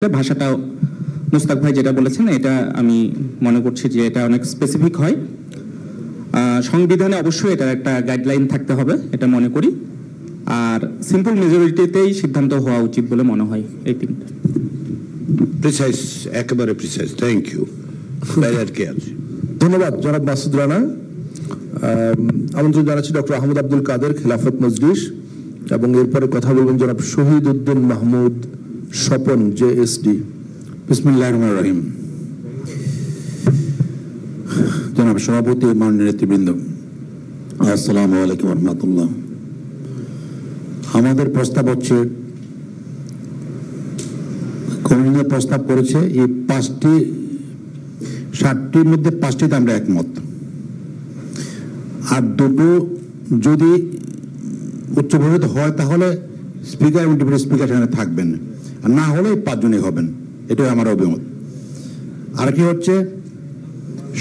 ভাষাটাও মুস্তাক ভাই যেটা বলেছেন এটা আমি মনে করছি যে এটা অনেক স্পেসিফিক হয়। সংবিধানে অবশ্যই এটা একটা গাইডলাইন থাকতে হবে এটা মনে করি, আর সিম্পল মেজরিটিতেই সিদ্ধান্ত হওয়া উচিত বলে মনে হয়। এই তিনটা প্রিসাইজ, একেবারে প্রিসাইজ। Thank you. ধন্যবাদ জনাব মাসুদ রানা। আমন্ত্রণ জানাচ্ছি ডক্টর আহমদ আব্দুল কাদের, খেলাফত মজলিস, এবং এরপরে কথা বলবেন জনাব শহীদ উদ্দিন মাহমুদ স্বপন, জেএসডি। বিসমিল্লাহির রহমানির রহিম। জনাব সভাপতি, মাননীয় নেতৃবৃন্দ, আসসালামু আলাইকুম ওয়া রাহমাতুল্লাহ। আমাদের প্রস্তাব হচ্ছে, কমিশনের প্রস্তাব করেছে এই 7টির মধ্যে 5টিতে আমরা একমত, আর দুটো যদি উচ্চভূত হয় তাহলে স্পিকার এবং ডেপুটি স্পিকার সেখানে থাকবেন, আর না হলে 5 জনই হবেন। এটাই আমার অভিমত। আর কি হচ্ছে,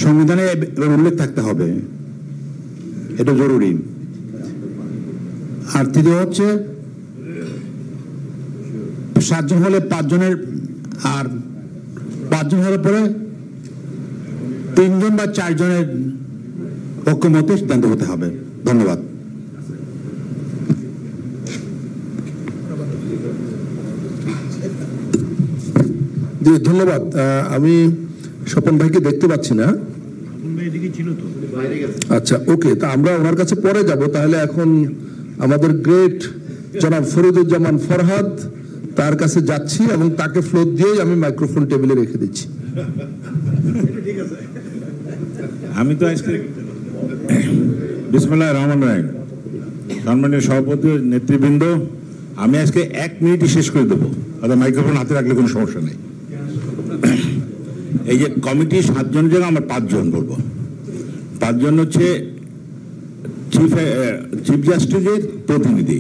সংবিধানে উল্লেখ থাকতে হবে, এটা জরুরি। আর তৃতীয় হচ্ছে 7 জন হলে 5 জনের, আর 5 জন হলে পরে 3 জন বা 4 জনের ঐক্যমতে সিদ্ধান্ত হতে হবে। ধন্যবাদ। ধন্যবাদ। আমি স্বপন ভাইকে দেখতে পাচ্ছি না। আচ্ছা, ওকে, তা আমরা ওনার কাছে পরে যাব। তাহলে এখন আমাদের গ্রেট জনাব ফরিদুজ্জামান ফরহাদ, তার কাছে যাচ্ছি এবং তাকে ফ্লোর দিয়েই আমি মাইক্রোফোন টেবিলে রেখে দিচ্ছি। আমি তো আজকে বিসমিল্লাহির রহমানির রহিম। সম্মানীয় সভাপতি, নেতৃবৃন্দ, আমি আজকে 1 মিনিটই শেষ করে দেবো, অর্থাৎ মাইক্রোফোন হাতে রাখলে কোনো সমস্যা নেই। এই যে কমিটি 7 জনের জায়গায় আমরা 5 জন বলবো। 5 জন হচ্ছে চিফ জাস্টিসের প্রতিনিধি,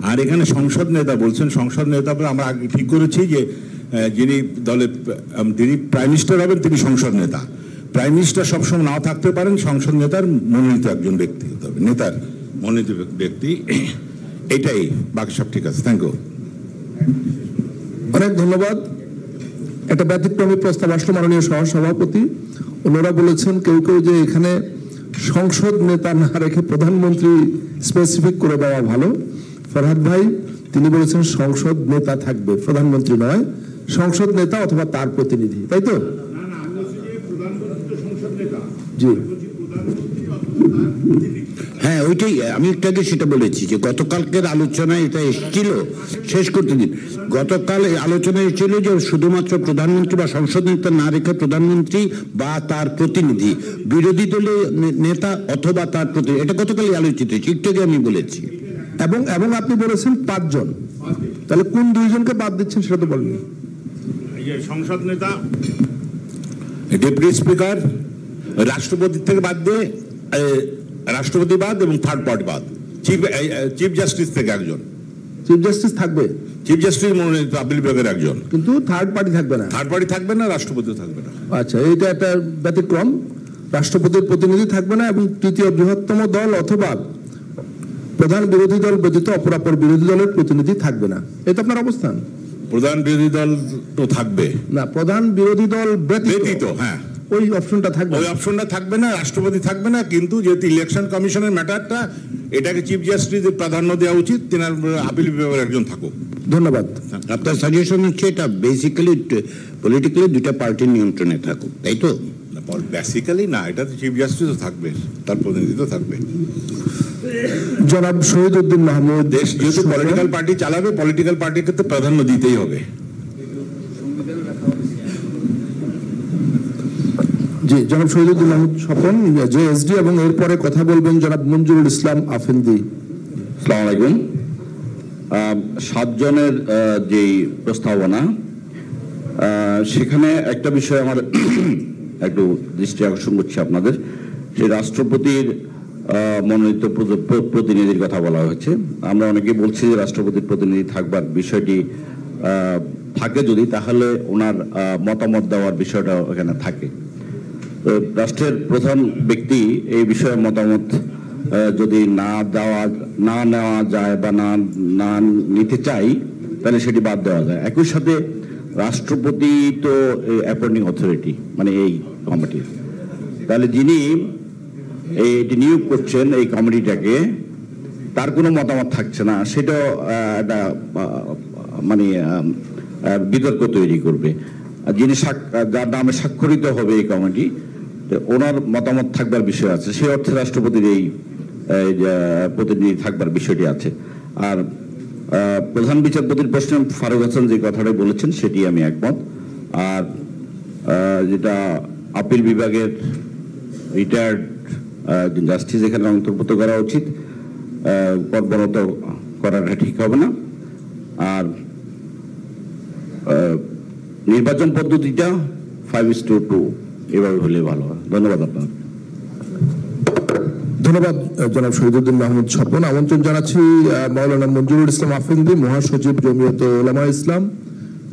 আর এখানে সংসদ নেতা বলছেন। সংসদ নেতা বলে আমরা আগে ঠিক করেছি যে যিনি প্রাইম মিনিস্টার হবেন তিনি সংসদ নেতা। প্রাইম মিনিস্টার সবসময় নাও থাকতে পারেন, সংসদ নেতার মনোনীত একজন ব্যক্তি হতে হবে, নেতার মনোনীত ব্যক্তি। এটাই, বাকি সব ঠিক আছে। Thank you. অনেক ধন্যবাদ। একটা ব্যতিক্রমী প্রস্তাব আসলো মাননীয় সহসভাপতি। ওনারা বলেছেন কেউ কেউ যে এখানে সংসদ নেতা না রেখে প্রধানমন্ত্রী স্পেসিফিক করে দেওয়া ভালো। ফরহাদ ভাই তিনি বলেছেন সংসদ নেতা থাকবে, প্রধানমন্ত্রী নয়, সংসদ নেতা অথবা তার প্রতিনিধি, তাই তো? জি হ্যাঁ, ওইটাই আমি একটু আগে সেটা বলেছি যে গতকালকের আলোচনায় এটা এসেছিল। শেষ করতে দিন। গতকাল আলোচনায় এসেছিল যে শুধুমাত্র প্রধানমন্ত্রী বা সংসদ নেতা না রেখে প্রধানমন্ত্রী বা তার প্রতিনিধি, বিরোধী দলের নেতা অথবা তার প্রতিনিধি, এটা গতকালই আলোচিত হয়েছে, একটু আগে আমি বলেছি। এবং আপনি বলেছেন 5 জন, তাহলে কোন 2 জনকে বাদ দিচ্ছেন সেটা তো বলেন। সংসদ নেতা, ডেপুটি স্পিকার, রাষ্ট্রপতি থেকে বাদ দিয়ে রাষ্ট্রপতি বাদ এবং থার্ড পার্টি বাদ, চিফ জাস্টিস থেকে একজন। চিফ জাস্টিস থাকবে, চিফ জাস্টিস মনোনীত আপিল বিভাগের একজন, কিন্তু থার্ড পার্টি থাকবে না। থার্ড পার্টি থাকবে না, রাষ্ট্রপতিও থাকবে না। আচ্ছা, এইটা একটা ব্যতিক্রম। রাষ্ট্রপতির প্রতিনিধি থাকবে না এবং তৃতীয় বৃহত্তম দল অথবা প্রধান বিরোধী দল ব্যতীত অপরাপর বিরোধী দলের প্রতিনিধি থাকবে না। এটা আপনার অবস্থান? প্রধান বিরোধী দল তো থাকবে না, প্রধান বিরোধী দল ব্যতীত, হ্যাঁ, ওই অপশনটা থাকবে, ওই অপশনটা থাকবে না, রাষ্ট্রপতি থাকবে না। কিন্তু যেহেতু ইলেকশন কমিশনের ম্যাটারটা, এটাকে চিফ জাস্টিসের প্রাধান্য দেওয়া উচিত, তেনার আপিল বিভাগের একজন থাকুক। ধন্যবাদ। আপনার সাজেশন হচ্ছে এটা বেসিক্যালি পলিটিক্যালি 2টা পার্টির নিয়ন্ত্রণে থাকুক, তাই তো? বেসিক্যালি না, এটা চিফ জাস্টিসও থাকবে, তার প্রতিনিধি তো থাকবে। জনাব শহীদ উদ্দিন মাহমুদ, দেশ যেহেতু পলিটিক্যাল পার্টি চালাবে, পলিটিক্যাল পার্টিকে তো প্রাধান্য দিতেই হবে। জি, জনাব শহীদ উদ্দিন মাহমুদ স্বপন, জেএসডি, এবং এরপরে কথা বলবেন জনাব মঞ্জুরুল ইসলাম আফেন্দি। আসসালামু আলাইকুম। 7 জনের যেই প্রস্তাবনা, সেখানে একটা বিষয় আমার একটু দৃষ্টি আকর্ষণ করছি আপনাদের, যে রাষ্ট্রপতির মনোনীত প্রতিনিধির কথা বলা হয়েছে। আমরা অনেকে বলছি যে রাষ্ট্রপতির প্রতিনিধি থাকবার বিষয়টি থাকে যদি, তাহলে ওনার মতামত দেওয়ার বিষয়টা এখানে থাকে। তো রাষ্ট্রের প্রধান ব্যক্তি এই বিষয়ে মতামত যদি না নেওয়া যায় বা না নিতে চাই, তাহলে সেটি বাদ দেওয়া যায়। একই সাথে রাষ্ট্রপতি তো অ্যাপয়েন্টিং অথরিটি, মানে এই কমিটির, তাহলে যিনি এটি নিয়োগ করছেন এই কমিটিটাকে, তার কোনো মতামত থাকছে না, সেটাও একটা মানে বিতর্ক তৈরি করবে। যিনি যার নামে স্বাক্ষরিত হবে এই কমিটি, ওনার মতামত থাকবার বিষয় আছে, সেই অর্থে রাষ্ট্রপতির এই প্রতিনিধি থাকবার বিষয়টি আছে। আর প্রধান বিচারপতির প্রশ্নে ফারুক হাসান যে কথাটা বলেছেন সেটি আমি একমত। আর যেটা আপিল বিভাগের রিটায়ার্ড জাস্টিস এখানে অন্তর্ভুক্ত করা উচিত, কর্মরত করাটা ঠিক হবে না। আর নির্বাচন পদ্ধতিটা 5:2 এভাবে হলে ভালো হয়। ধন্যবাদ আপনার। ধন্যবাদ জনাব শহীদুদ্দিন মাহমুদ স্বপন। আমন্ত্রণ জানাচ্ছি মাওলানা মঞ্জুরুল ইসলাম আফ্রিদি, মহাসচিব জমিয়ত উলামা ইসলাম,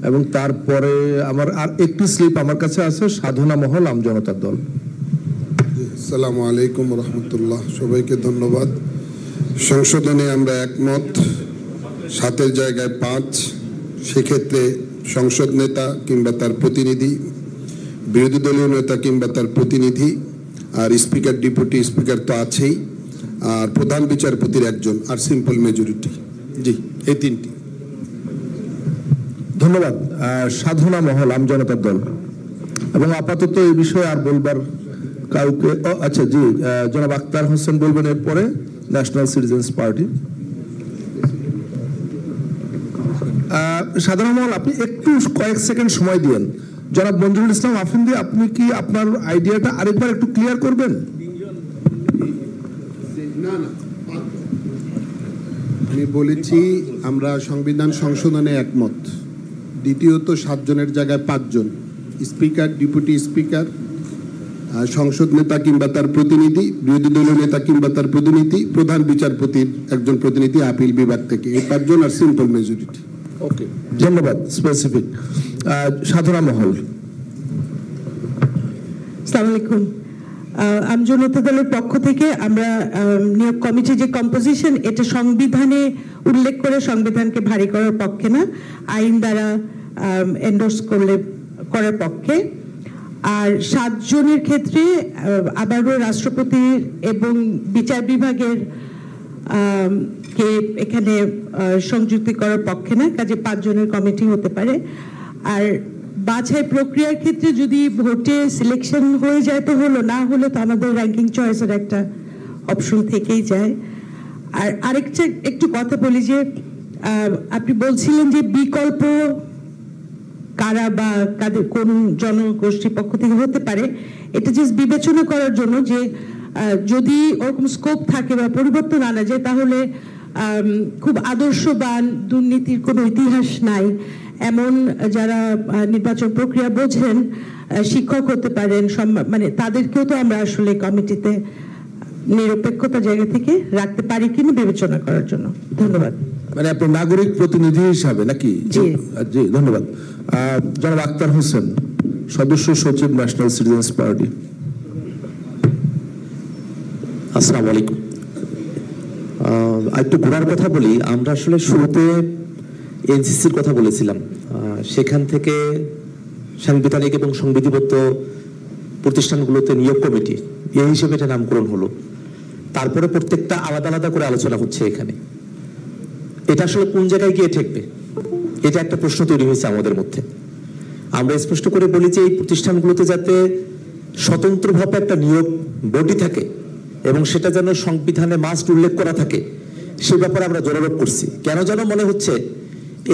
এবং তারপরে আমার আর একটি স্লিপ আমার কাছে আছে, সাধনা মহল আমজনতার দল। আসসালামু আলাইকুম রহমতুল্লাহ, সবাইকে ধন্যবাদ। সংশোধনে আমরা একমত, 7-এর জায়গায় 5, সেক্ষেত্রে সংসদ নেতা কিংবা তার প্রতিনিধি, বিরোধী দলীয় নেতা কিংবা তার প্রতিনিধি, আর স্পিকার ডেপুটি স্পিকার তো আছেই, আর প্রধান বিচারপতির একজন, আর সিম্পল মেজরিটি। জি, এই 3টি। ধন্যবাদ। সাধনা মহল আমজনতার দল, এবং আপাতত এই বিষয়ে আর বলবার কাউকে, আচ্ছা জি, জনাব আক্তার হোসেন বলবেন, এরপরে ন্যাশনাল সিটিজেন্স পার্টি। সাধারণ মহল, আপনি একটু কয়েক সেকেন্ড সময় দিয়েন। জনাব মঞ্জুরুল ইসলাম আফ্রিদি, আপনি কি আপনার আইডিয়াটা আরেকবার একটু ক্লিয়ার করবেন? আমি বলেছি আমরা সংবিধান সংশোধনে একমত। দ্বিতীয়ত 7 জনের জায়গায় 5 জন, স্পিকার, ডেপুটি স্পিকার, সংসদ নেতা কিংবা তার প্রতিনিধি, বিরোধী দলীয় নেতা কিংবা তার প্রতিনিধি, প্রধান বিচারপতির একজন প্রতিনিধি আপিল বিভাগ থেকে, এই 5 জন, আর সিম্পল মেজরিটি। ওকে, ধন্যবাদ। স্পেসিফিক সাধনা মহল। আসসালামু আলাইকুম। আমজনতা দলের পক্ষ থেকে আমরা নিয়োগ কমিটির যে কম্পোজিশন, এটা সংবিধানে উল্লেখ করে সংবিধানকে ভারী করার পক্ষে না, আইন দ্বারা এন্ডোর্স করার পক্ষে। আর 7 জনের ক্ষেত্রে আবারও রাষ্ট্রপতির এবং বিচার বিভাগের কে এখানে সংযুক্তি করার পক্ষে না, কাজে 5 জনের কমিটি হতে পারে। আর বাছাই প্রক্রিয়ার ক্ষেত্রে যদি ভোটে সিলেকশন হয়ে যায় তো হলো, না হলে তো আমাদের র্যাঙ্কিং চয়েসের একটা অপশন থেকেই যায়। আর আরেকটা একটু কথা বলি যে আপনি বলছিলেন যে বিকল্প কারা বা কাদের কোন জনগোষ্ঠীর পক্ষ থেকে হতে পারে, এটা জাস্ট বিবেচনা করার জন্য যে যদি ওরকম স্কোপ থাকে বা পরিবর্তন আনা যায়, তাহলে খুব আদর্শবান, দুর্নীতির কোনো ইতিহাস নাই এমন যারা নির্বাচন প্রক্রিয়া বোঝেন, শিক্ষক হতে পারেন, মানে তাদেরকেও তো আমরা আসলে কমিটিতে নিরপেক্ষতা জায়গা থেকে রাখতে পারি কিনা বিবেচনা করার জন্য। ধন্যবাদ। মানে আপনার নাগরিক প্রতিনিধি হিসাবে নাকি? জি, ধন্যবাদ। জনাব আক্তার হোসেন, সদস্য সচিব, ন্যাশনাল সিটিজেন্স পার্টি। আসসালামু আলাইকুম। একটু ঘোরার কথা বলি। আমরা আসলে শুরুতে এনসিসির কথা বলেছিলাম, সেখান থেকে সাংবিধানিক এবং সংবিধিবদ্ধ প্রতিষ্ঠানগুলোতে নিয়োগ কমিটি এই হিসেবে এটা নামকরণ হলো। তারপরে প্রত্যেকটা আলাদা আলাদা করে আলোচনা হচ্ছে এখানে। এটা আসলে কোন জায়গায় গিয়ে ঠেকবে, এটা একটা প্রশ্ন তৈরি হয়েছে আমাদের মধ্যে। আমরা স্পষ্ট করে বলি যে এই প্রতিষ্ঠানগুলোতে যাতে স্বতন্ত্রভাবে একটা নিয়োগ বডি থাকে এবং সেটা যেন সংবিধানে মাস্ট উল্লেখ করা থাকে, সে ব্যাপারে আমরা জোরারোপ করছি। কেন যেন মনে হচ্ছে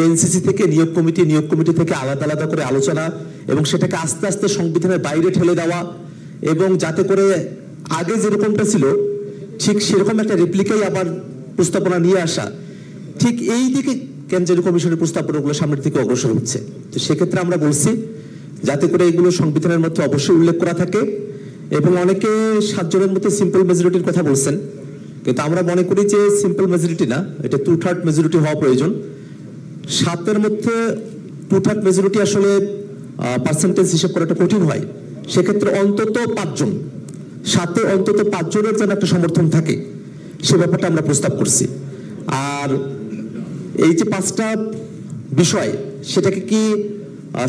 এনসিসি থেকে নিয়োগ কমিটি থেকে আলাদা আলাদা করে আলোচনা এবং সেটাকে আস্তে আস্তে সংবিধানের বাইরে ঠেলে দেওয়া, এবং যাতে করে আগে যেরকমটা ছিল ঠিক সেরকম একটা রেপ্লিকাই আবার প্রস্তাবনা নিয়ে আসা, ঠিক এই দিকে কেন্দ্রীয় কমিশনের প্রস্তাবনাগুলো সামনের দিকে অগ্রসর হচ্ছে। তো সেক্ষেত্রে আমরা বলছি যাতে করে এগুলো সংবিধানের মধ্যে অবশ্যই উল্লেখ করা থাকে। এবং অনেকে 7 জনের মধ্যে সিম্পল মেজরিটির কথা বলছেন, কিন্তু আমরা মনে করি যে সিম্পল মেজরিটি না, এটা 2/3 মেজরিটি হওয়া প্রয়োজন। 7-এর মধ্যে 2/3 মেজরিটি আসলে পার্সেন্টেজ হিসেব করাটা কঠিন হয়। সেক্ষেত্রে অন্তত 5 জন, 7-এ অন্তত 5 জনের যেন একটা সমর্থন থাকে, সে ব্যাপারটা আমরা প্রস্তাব করছি। আর এই যে 5টা বিষয়, সেটাকে কি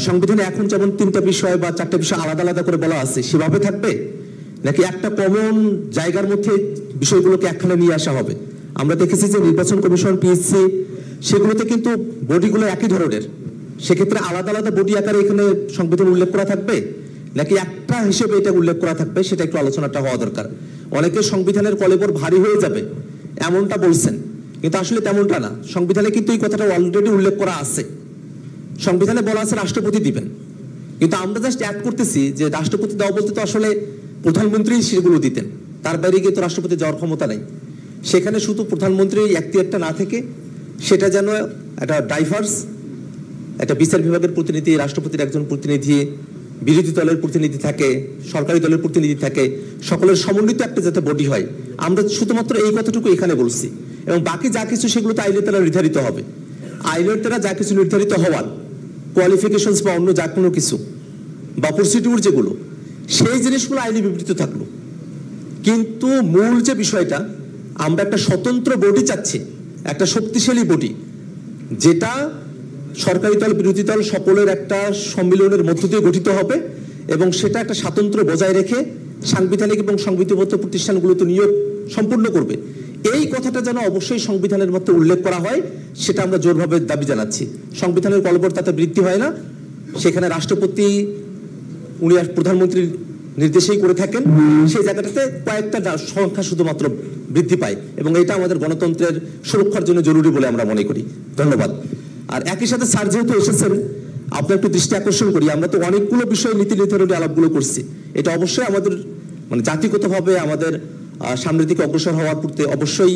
সংবিধানে এখন যেমন 3টা বিষয় বা 4টা বিষয় আলাদা আলাদা করে বলা আছে সেভাবে থাকবে, নাকি একটা কমন জায়গার মধ্যে বিষয়গুলোকে একখানে নিয়ে আসা হবে? আমরা দেখেছি যে নির্বাচন কমিশন, পিএসসি, সেগুলোতে কিন্তু বডিগুলো একই ধরনের, সেক্ষেত্রে আলাদা আলাদা বডি আকারে এখানে সংবিধান উল্লেখ করা থাকবে, নাকি একটা হিসেবে এটা উল্লেখ করা থাকবে? সেটা একটু আলোচনাটা হওয়া দরকার। অনেকে সংবিধানের কলেবর ভারী হয়ে যাবে এমনটা বলছেন, কিন্তু আসলে তেমনটা না। সংবিধানে কিন্তু এই কথাটা অলরেডি উল্লেখ করা আছে। সংবিধানে বলা আছে রাষ্ট্রপতি দিবেন, কিন্তু আমরা জাস্ট অ্যাড করতেছি যে রাষ্ট্রপতি দেওয়া বলতে তো আসলে প্রধানমন্ত্রী সেগুলো দিতেন, তার বাইরে গিয়ে তো রাষ্ট্রপতি যাওয়ার ক্ষমতা নেই। সেখানে শুধু প্রধানমন্ত্রীর এখতিয়ারটা না থেকে সেটা যেন একটা ডাইভার্স, একটা বিচার বিভাগের প্রতিনিধি, রাষ্ট্রপতির একজন প্রতিনিধি, বিরোধী দলের প্রতিনিধি থাকে, সরকারি দলের প্রতিনিধি থাকে, সকলের সমন্বিত একটা যাতে বডি হয়। আমরা শুধুমাত্র এই কথাটুকু এখানে বলছি, এবং বাকি যা কিছু সেগুলো তো আইনের দ্বারা নির্ধারিত হবে। আইনের দ্বারা যা কিছু নির্ধারিত হওয়ার কোয়ালিফিকেশনস বা অন্য যা কোনো কিছু বা প্রসিডিউর যেগুলো, সেই জিনিসগুলো আইনে বিবৃত থাকলো। কিন্তু মূল যে বিষয়টা, আমরা একটা স্বতন্ত্র বডি চাচ্ছি, একটা শক্তিশালী বডি, যেটা সরকারি দল, বিরোধী দল সকলের একটা সম্মিলনের মধ্য দিয়ে গঠিত হবে, এবং সেটা একটা স্বাতন্ত্র্য বজায় রেখে সাংবিধানিক এবং সংবিধিবদ্ধ প্রতিষ্ঠানগুলোতে নিয়োগ সম্পূর্ণ করবে। এই কথাটা যেন অবশ্যই সংবিধানের মধ্যে উল্লেখ করা হয়, সেটা আমরা জোরভাবে দাবি জানাচ্ছি। সংবিধানের কলবর তাতে বৃদ্ধি হয় না, সেখানে রাষ্ট্রপতি উনি প্রধানমন্ত্রীর নির্দেশেই করে থাকেন, সেই জায়গাটাতে কয়েকটা সংখ্যা শুধুমাত্র বৃদ্ধি পায়, এবং এটা আমাদের গণতন্ত্রের সুরক্ষার জন্য জরুরি বলে আমরা মনে করি। ধন্যবাদ। আর একই সাথে স্যার যেহেতু এসেছেন, আপনার একটু দৃষ্টি আকর্ষণ করি, আমরা তো অনেকগুলো বিষয় নীতি নির্ধারণী আলাপগুলো করছি, এটা অবশ্যই আমাদের জাতিগতভাবে আমাদের সামনের দিকে অগ্রসর হওয়ার পূর্তে অবশ্যই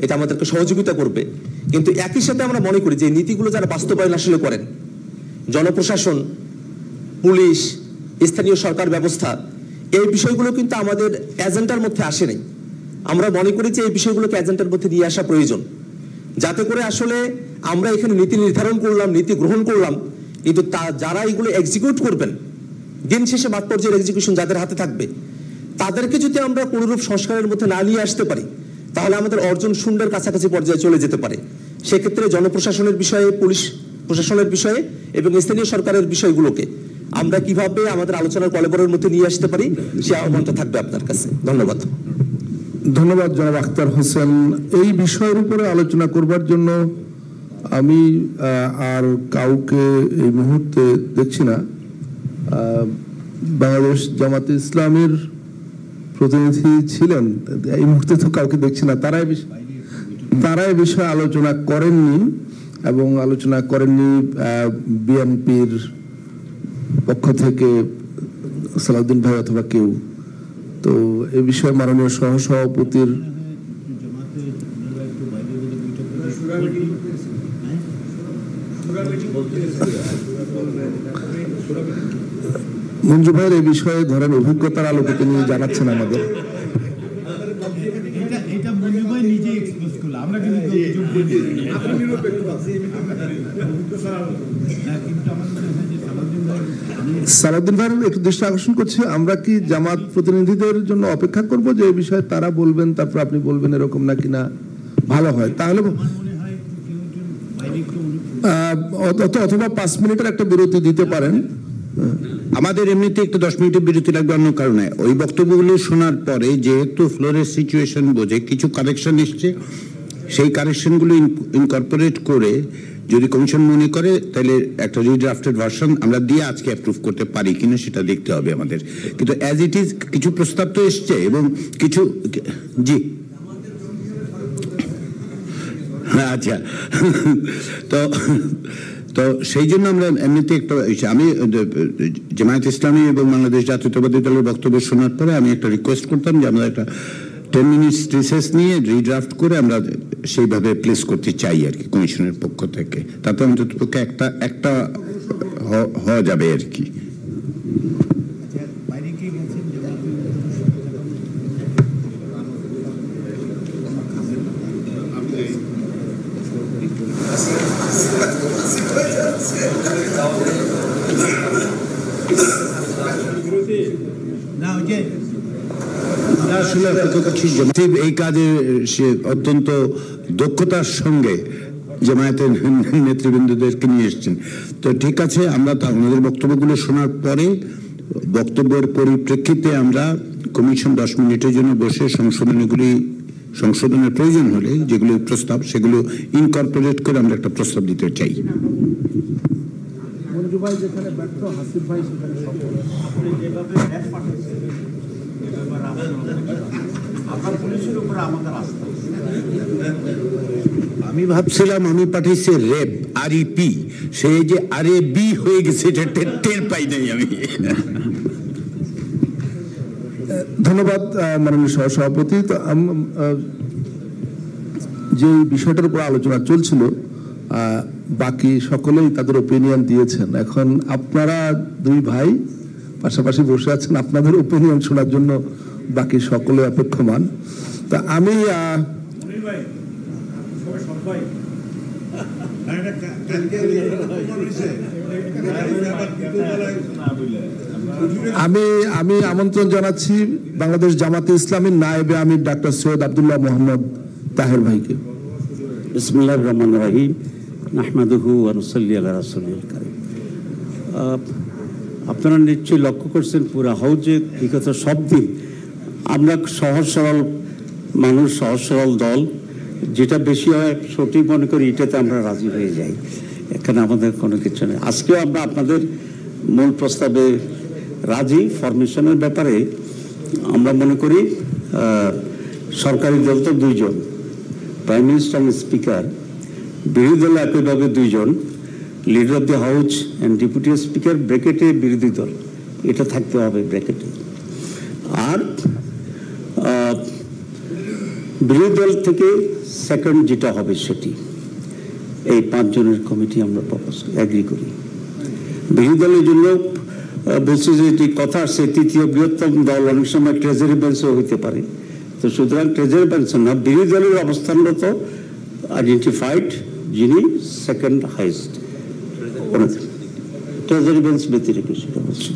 এটা আমাদেরকে সহযোগিতা করবে। কিন্তু একই সাথে আমরা মনে করি যে নীতিগুলো যারা বাস্তবায়ন আসলে করেন, জনপ্রশাসন, পুলিশ, স্থানীয় সরকার ব্যবস্থা, এই বিষয়গুলো কিন্তু আমাদের এজেন্ডার মধ্যে আসে নাই। আমরা মনে করি যে এই বিষয়গুলোকে এজেন্ডার মধ্যে নিয়ে আসা প্রয়োজন, যাতে করে আসলে আমরা এখানে নীতি নির্ধারণ করলাম, নীতি গ্রহণ করলাম, কিন্তু যারা এগুলো এক্সিকিউট করবেন, দিন শেষে মাঠ পর্যায়ের এক্সিকিউশন যাদের হাতে থাকবে, তাদেরকে যদি আমরা কোনরূপ সংস্কারের মধ্যে না নিয়ে আসতে পারি, তাহলে আমাদের অর্জন শূন্যের কাছাকাছি পর্যায়ে চলে যেতে পারে। সেক্ষেত্রে জনপ্রশাসনের বিষয়ে, পুলিশ প্রশাসনের বিষয়ে এবং স্থানীয় সরকারের বিষয়গুলোকে আমরা কিভাবে আমাদের আলোচনার কলেবরের মধ্যে নিয়ে আসতে পারি, সে আহ্বানটা থাকবে আপনার কাছে। ধন্যবাদ। ধন্যবাদ জনাব আখতার হোসেন। এই বিষয়ের উপরে আলোচনা করবার জন্য আমি আর কাউকে এই মুহূর্তে দেখছি না। বাংলাদেশ জামাতে ইসলামের প্রতিনিধি ছিলেন, এই মুহূর্তে তো কাউকে দেখছি না। তারা এই বিষয়ে আলোচনা করেননি, এবং আলোচনা করেননি বিএনপির পক্ষ থেকে সালাউদ্দিন ভাই অথবা কেউ। তো এই বিষয়ে মাননীয় সহসভাপতির মঞ্জু ভাইয়ের এই বিষয়ে ধরেন অভিজ্ঞতার আলোকে নিয়ে জানাচ্ছেন আমাদের। সালাউদ্দিন ভাই একটু দৃষ্টি আকর্ষণ করছে, আমরা কি জামাত প্রতিনিধিদের জন্য অপেক্ষা করব যে এই বিষয়ে তারা বলবেন, তারপর আপনি বলবেন, এরকম নাকি না ভালো হয়? তাহলে অথবা 5 মিনিটের একটা বিরতি দিতে পারেন। আমাদের এমনিতে একটু 10 মিনিটের বিরতি লাগবে অন্য কারণে। ওই বক্তব্যগুলো শোনার পরে যেহেতু ফ্লোরের সিচুয়েশন বোঝে কিছু কারেকশন এসছে, সেই কারেকশনগুলো ইনকর্পোরেট করে যদি কমিশন মনে করে তাহলে একটা রিড্রাফটেড ভার্সন আমরা দিয়ে আজকে অ্যাপ্রুভ করতে পারি কিনা সেটা দেখতে হবে আমাদের। কিন্তু অ্যাজ ইট ইজ কিছু প্রস্তাব তো এসছে এবং কিছু জি আচ্ছা তো সেই জন্য আমরা এমনিতে একটা আমি জামায়াত ইসলামী এবং বাংলাদেশ জাতীয়তাবাদী দলের বক্তব্য শোনার পরে আমি একটা রিকোয়েস্ট করতাম যে আমরা একটা 10 মিনিটস রিসেস নিয়ে রিড্রাফট করে আমরা সেইভাবে প্লেস করতে চাই আর কি কমিশনের পক্ষ থেকে, তাতে অন্তত পক্ষে একটা হওয়া যাবে আর কি। এই কাজে সে অত্যন্ত দক্ষতার সঙ্গে জামায়াতের নেতৃবৃন্দদেরকে নিয়ে এসেছেন। তো ঠিক আছে, আমরা ওনাদের বক্তব্যগুলো শোনার পরে বক্তব্যের পরিপ্রেক্ষিতে আমরা কমিশন 10 মিনিটের জন্য বসে সংশোধনের প্রয়োজন হলে যেগুলো প্রস্তাব সেগুলো ইনকর্পোরেট করে আমরা একটা প্রস্তাব দিতে চাই। আমি ভাবছিলাম আমি পাঠিয়েছি রেপ REP, সে যে RAB হয়ে গেছে এটা টের পাই নাই আমি। ধন্যবাদ মাননীয় সহসভাপতি। তো যে বিষয়টার উপর আলোচনা চলছিল বাকি সকলেই তাদের ওপিনিয়ন দিয়েছেন। এখন আপনারা দুই ভাই পাশাপাশি বসে আছেন, আপনাদের ওপিনিয়ন শোনার জন্য বাকি সকলে অপেক্ষমান। তা আমি আমি আমন্ত্রণ জানাচ্ছি বাংলাদেশ জামাতে ইসলামীর নায়েবে আমির ডাক্তার সৈয়দ আব্দুল্লাহ মোহাম্মদ তাহের ভাইকে। বিসমিল্লাহির রহমানির রহিম, নাহমাদুহু ওয়া নুসাল্লি আলা রাসূলিল কারীম। আপনারা নিশ্চয়ই লক্ষ্য করছেন পুরা হাউজে বিগত সব দিন আমরা সহজ সরল মানুষ, সহজ সরল দল, যেটা বেশি হয় সঠিক মনে করি এটাতে আমরা রাজি হয়ে যাই। এখানে আমাদের কোনো কিছু নেই। আজকেও আমরা আপনাদের মূল প্রস্তাবে রাজি। ফরমেশনের ব্যাপারে আমরা মনে করি সরকারি দল তো 2 জন, প্রাইম মিনিস্টার এবং স্পিকার, বিরোধী দল একইভাবে 2 জন, leader of the house and deputy speaker, ব্র্যাকেটে বিরোধী দল, এটা থাকতে হবে ব্র্যাকেটে। আর বিরোধী দল থেকে সেকেন্ড যেটা হবে সেটি, এই 5 জনের কমিটি আমরা এগ্রি করি। বিরোধী দলের জন্য বলছি যে এটি কথা আসছে, 3য় বৃহত্তম দল অনেক সময় ট্রেজারি বেঞ্চও হইতে পারে। তো সুতরাং ট্রেজারি বেঞ্চ না, বিরোধী দলের অবস্থানরত আইডেন্টিফাইড যিনি সেকেন্ড হাইস্ট, ট্রেজারি বেঞ্চ ব্যতিরেকে সেটা বলছি।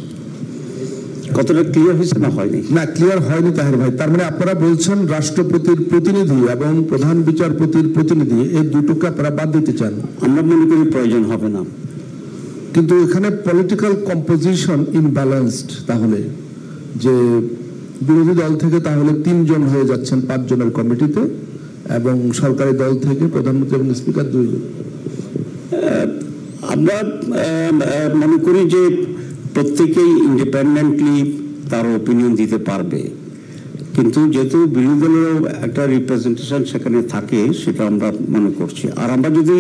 কতটা ক্লিয়ার হয়েছে না হয়নি? না, ক্লিয়ার হয়নি তাহের ভাই। তার মানে আপনারা বলছেন রাষ্ট্রপতির প্রতিনিধি এবং প্রধান বিচারপতির প্রতিনিধি এই দুটোকে আপনারা বাদ দিতে চান? আমরা মনে করি প্রয়োজন হবে না। কিন্তু এখানে পলিটিক্যাল কম্পোজিশন ইমব্যালেন্সড, তাহলে যে বিরোধী দল থেকে তাহলে 3 জন হয়ে যাচ্ছেন 5 জনের কমিটিতে, এবং সরকারি দল থেকে প্রধানমন্ত্রী এবং স্পিকার 2 জন। আমরা মনে করি যে প্রত্যেকেই ইন্ডিপেন্ডেন্টলি তার ওপিনিয়ন দিতে পারবে, কিন্তু যেহেতু বিরোধী দলেরও একটা রিপ্রেজেন্টেশন সেখানে থাকে সেটা আমরা মনে করছি। আর আমরা যদি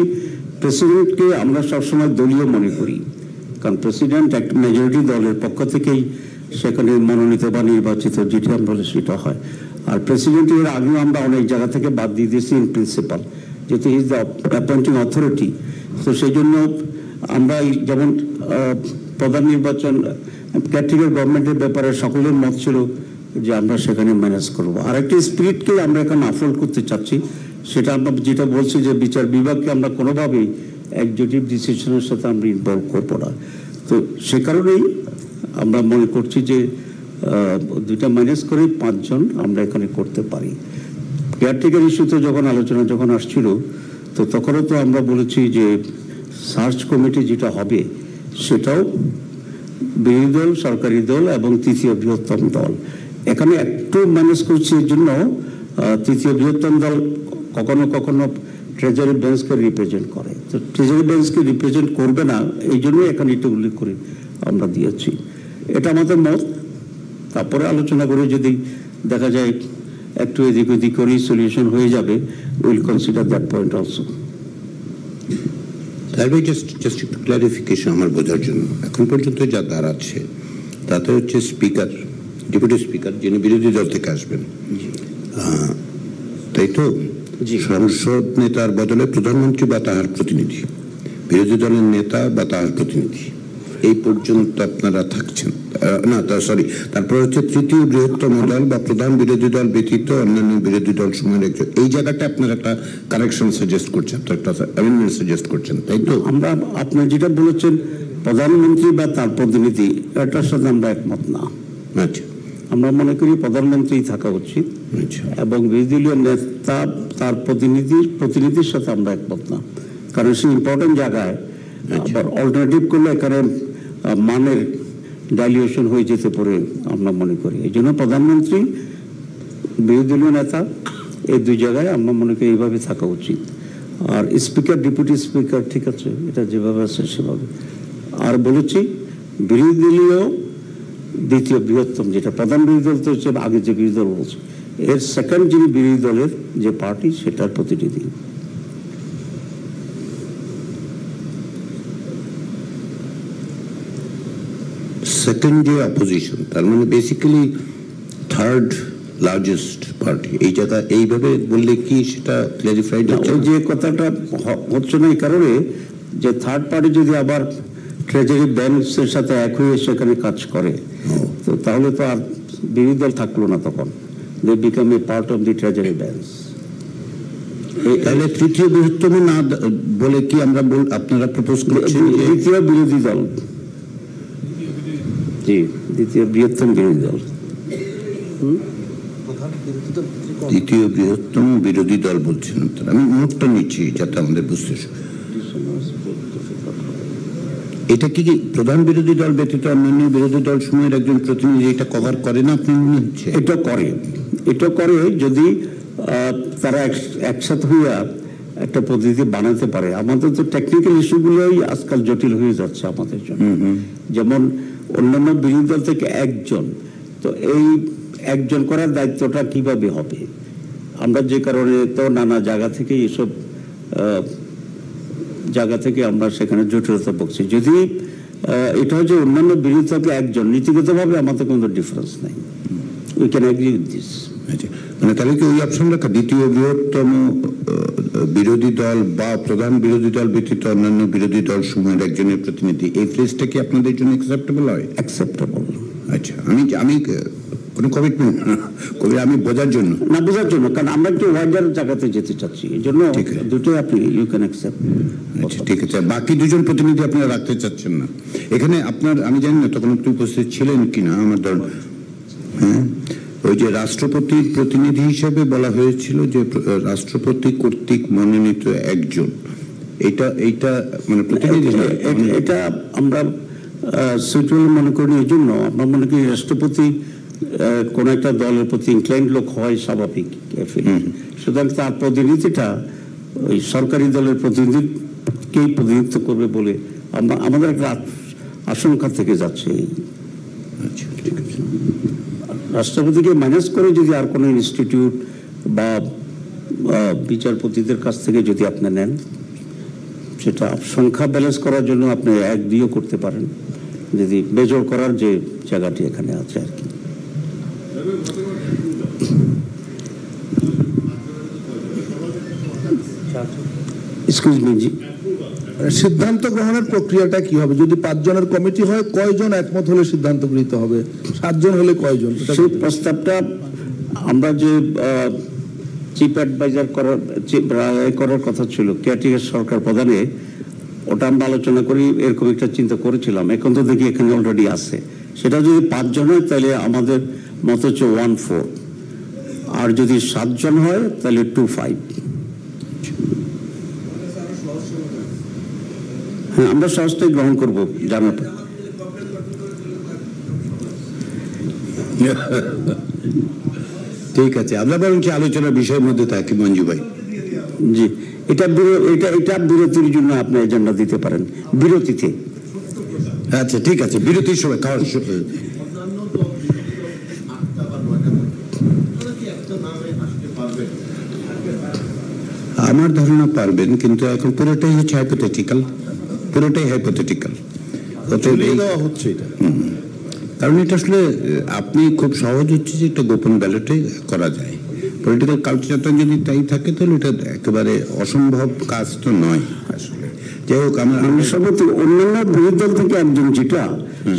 প্রেসিডেন্টকে আমরা সবসময় দলীয় মনে করি, কারণ প্রেসিডেন্ট একটা মেজরিটি দলের পক্ষ থেকেই সেখানে মনোনীত বা নির্বাচিত, যেটা আমরা বলে সেটা হয়। আর প্রেসিডেন্টের আগেও আমরা অনেক জায়গা থেকে বাদ দিয়ে দিয়েছি ইন প্রিন্সিপাল, যেহেতু ইজ দ্য অ্যাপয়েন্টিং অথরিটি। তো সেই জন্য আমরা যেমন প্রধান নির্বাচন ক্যাটেগরি গভর্নমেন্টের ব্যাপারে সকলের মত ছিল যে আমরা সেখানে ম্যানেজ করবো। আর একটি স্পিরিটকে আমরা এখানে আফোল্ড করতে চাচ্ছি, সেটা আমরা যেটা বলছি যে বিচার বিভাগকে আমরা কোনোভাবেই এক্সিকিউটিভ ডিসিশনের সাথে আমরা ইনভলভ করবো না। তো সে কারণেই আমরা মনে করছি যে 2টা ম্যানেজ করে 5 জন আমরা এখানে করতে পারি। কেয়ারটেকার ইস্যুতে যখন আলোচনা যখন আসছিল, তো তখনও তো আমরা বলেছি যে সার্চ কমিটি যেটা হবে সেটাও বিরোধী দল, সরকারি দল এবং 3য় বৃহত্তম দল। এখানে একটু ম্যানেজ করছি এর জন্য 3য় বৃহত্তম দল কখনো কখনো ট্রেজারি বেঞ্চকে রিপ্রেজেন্ট করে, তো ট্রেজারি বেঞ্চকে রিপ্রেজেন্ট করবে না, এই জন্য এখানে এটা উল্লেখ করে আমরা দিয়েছি। এটা আমাদের মত। তারপরে আলোচনা করে যদি দেখা যায় একটু এদিক ওদিক করেই সলিউশন হয়ে যাবে, will consider that point also. তাহলে জাস্ট একটু ক্লারিফিকেশন আমার বোঝার জন্য, এখন পর্যন্ত যা দাঁড়াচ্ছে তাতে হচ্ছে স্পিকার, ডেপুটি স্পিকার যিনি বিরোধী দল থেকে আসবেন, তাই তো? সংসদ নেতার বদলে প্রধানমন্ত্রী বা তাহার প্রতিনিধি, বিরোধী দলের নেতা বা তাহার প্রতিনিধি, এই পর্যন্ত আপনারা থাকছেন না? তারপর হচ্ছে 3য় বৃহত্তম দল বা প্রধান বিরোধী দল ব্যতীত অন্যান্য বিরোধী দল সমূহের একজন। এই জায়গাটা আপনার একটা কারেকশন সাজেস্ট করছেন, একটা অ্যামেন্ডমেন্ট সাজেস্ট করছেন, তাই তো? আমরা আপনি যেটা বলেছেন প্রধানমন্ত্রী বা তার প্রতিনিধি, এটার সাথে আমরা একমত না। আচ্ছা, আমরা মনে করি প্রধানমন্ত্রী থাকা উচিত, এবং বিরোধী দলীয় নেতা তার প্রতিনিধির সাথে আমরা একমত না। কারণ সে ইম্পর্টেন্ট জায়গায় অল্টারনেটিভ করলে এখানে মানের ডাইলিউশন হয়ে যেতে পারে আমরা মনে করি। এই জন্য প্রধানমন্ত্রী, বিরোধী দলীয় নেতা, এই দুই জায়গায় আমরা মনে করি এইভাবে থাকা উচিত। আর স্পিকার, ডেপুটি স্পিকার ঠিক আছে, এটা যেভাবে আছে সেভাবে। আর বলেছি বিরোধী দলীয় দ্বিতীয় বৃহত্তম, যেটা প্রধান বিরোধী দল তো হচ্ছে আগে যে বিরোধী দল বলছে, এর সেকেন্ড যিনি বিরোধী দলের যে পার্টি সেটার প্রতিনিধি। সেকেন্ড যে অপোজিশন, তার মানে বেসিক্যালি থার্ড লার্জেস্ট পার্টি, এই জায়গা এইভাবে বললে কি সেটা ক্লারিফাইড হচ্ছে? ওই যে কথাটা হচ্ছে না এই কারণে যে থার্ড পার্টি যদি আবার ট্রেজারি ব্যাংকের সাথে এক হয়ে সেখানে কাজ করে, তো তাহলে তো আর বিরোধী দল থাকলো না, তখন they became a part of the treasury banks. তাহলে তৃতীয় বৃহত্তম না বলে কি আমরা আপনারা প্রপোজ করছেন দ্বিতীয় বিরোধী দল? জি, দ্বিতীয় বৃহত্তম বিরোধী দল। দ্বিতীয় বৃহত্তম বিরোধী দল বলছেন আপনারা। আমি নোটটা নিচ্ছি যাতে আমাদের বুঝতে। এটা কি প্রধান বিরোধী দল ব্যতীত অন্যান্য বিরোধী দল সমূহের একজন প্রতিনিধি এটা কভার করে না আপনি মনে হচ্ছে? এটা করে যদি তারা একসাথে হইয়া একটা প্রতিনিধি বানাতে পারে। আমাদের তো টেকনিক্যাল ইস্যুগুলোই আজকাল জটিল হয়ে যাচ্ছে আমাদের জন্য। যেমন অন্যান্য বিরোধী দল থেকে একজন, তো এই একজন করার দায়িত্বটা কিভাবে হবে? আমরা যে কারণে তো নানা জায়গা থেকে এসব জায়গা থেকে আমরা সেখানে জটিলতা ভুগছি। যদি এটা হচ্ছে অন্যান্য বিরোধী থেকে একজন, নীতিগতভাবে আমাদের কোনো ডিফারেন্স নাই। We can agree with this. মানে তাহলে কি ওই অপশন রাখা, দ্বিতীয় বৃহত্তম বিরোধী দল বা প্রধান বিরোধী দল ব্যতীত অন্যান্য বিরোধী দল সমূহের একজনের প্রতিনিধি, এই ফ্রেজটা কি আপনাদের জন্য অ্যাকসেপ্টেবল হয়? অ্যাকসেপ্টেবল। আচ্ছা, আমি কোনো কমিটমেন্ট কবি, আমি বোঝার জন্য না, বোঝার জন্য, কারণ আমরা একটু ওয়াইডার জায়গাতে যেতে চাচ্ছি, এই জন্য দুটোই আপনি ইউ ক্যান অ্যাকসেপ্ট। আচ্ছা, ঠিক আছে। বাকি দুজন প্রতিনিধি আপনারা রাখতে চাচ্ছেন না এখানে? আপনার, আমি জানি না তখন আপনি উপস্থিত ছিলেন কিনা, আমার ধারণা হ্যাঁ, ওই যে রাষ্ট্রপতির প্রতিনিধি হিসেবে বলা হয়েছিল যে রাষ্ট্রপতি কর্তৃক মনোনীত একজন, এইটা মানে প্রতিনিধি, এটা আমরা সুইটেবল মনে করি। এই জন্য আমরা মনে করি রাষ্ট্রপতি কোন একটা দলের প্রতি ইনক্লাইন্ড লোক হয় স্বাভাবিক, সুতরাং তার প্রতিনিধিটা ওই সরকারি দলের প্রতিনিধিকেই প্রতিনিধিত্ব করবে বলে আমাদের একটা আশঙ্কা থেকে যাচ্ছে। আচ্ছা, ঠিক আছে। রাষ্ট্রপতিকে ম্যানেজ করে যদি আর কোনো ইনস্টিটিউট বা বিচারপতিদের কাছ থেকে যদি আপনি নেন, সেটা সংখ্যা ব্যালেন্স করার জন্য আপনি এক দিয়েও করতে পারেন, যদি বেজোড় করার যে জায়গাটি এখানে আছে আর কি। এক্সকিউজ মি জি, সিদ্ধান্ত গ্রহণের প্রক্রিয়াটা কি হবে? যদি 5 জনের কমিটি হয়, কয়জন একমত হলে সিদ্ধান্ত গৃহীত হবে? 7 জন হলে কয়জন? সেই প্রস্তাবটা আমরা যে চিফ অ্যাডভাইজার করার কথা ছিল কেয়ারটেকার সরকার প্রধানে, ওটা আমরা আলোচনা করি, এরকম একটা চিন্তা করেছিলাম। এখন তো দেখি এখানে অলরেডি আছে। সেটা যদি 5 জন হয় তাহলে আমাদের মত হচ্ছে 1/4, আর যদি 7 জন হয় তাহলে 2/5। হ্যাঁ, আমরা সহজটাই গ্রহণ করবো জানার পর। ঠিক আছে, আমরা বরঞ্চ আলোচনার বিষয়ের মধ্যে থাকি মঞ্জু ভাই। জি, এটা বিরতির জন্য আপনি এজেন্ডা দিতে পারেন, বিরতিতে। আচ্ছা, ঠিক আছে, বিরতির সময় খাওয়ার। আমার ধারণা পারবেন, কিন্তু এখন পুরোটাই হচ্ছে হাইপোথেটিক্যাল, পুরোটাই হাইপোথেটিক্যাল হচ্ছে এটা। কারণ এটা আসলে আপনি খুব সহজ হচ্ছে যে একটা গোপন ব্যালটে করা যায়। পলিটিক্যাল কালচারটা যদি তাই থাকে তাহলে এটা একেবারে অসম্ভব কাজ তো নয় আসলে। যাই হোক, আমরা সভাপতি অন্যান্য বিরোধী দল থেকে একজন যেটা,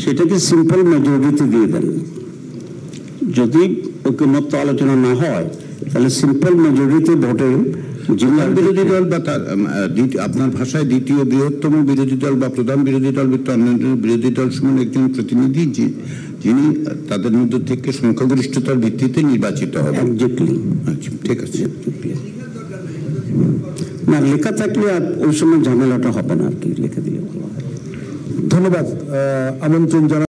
সেটাকে সিম্পল মেজরিটি দিয়ে দেন। যদি ঐকমত্য আলোচনা না হয় তাহলে সিম্পল মেজরিটি ভোটে জিল্লার বিরোধী দল বা আপনার ভাষায় দ্বিতীয় বৃহত্তম বিরোধী দল বা প্রধান বিরোধী দল অন্যান্য বিরোধী দল সমান একজন প্রতিনিধি যিনি তাদের মধ্যে থেকে সংখ্যাগরিষ্ঠতার ভিত্তিতে নির্বাচিত হবে। এক্স্যাক্টলি। আচ্ছা, ঠিক আছে। না লেখা থাকলে আর ওই সময় ঝামেলাটা হবে না আর কি, লিখে দিলে ভালো হয়। ধন্যবাদ। আমন্ত্রণ জানাই।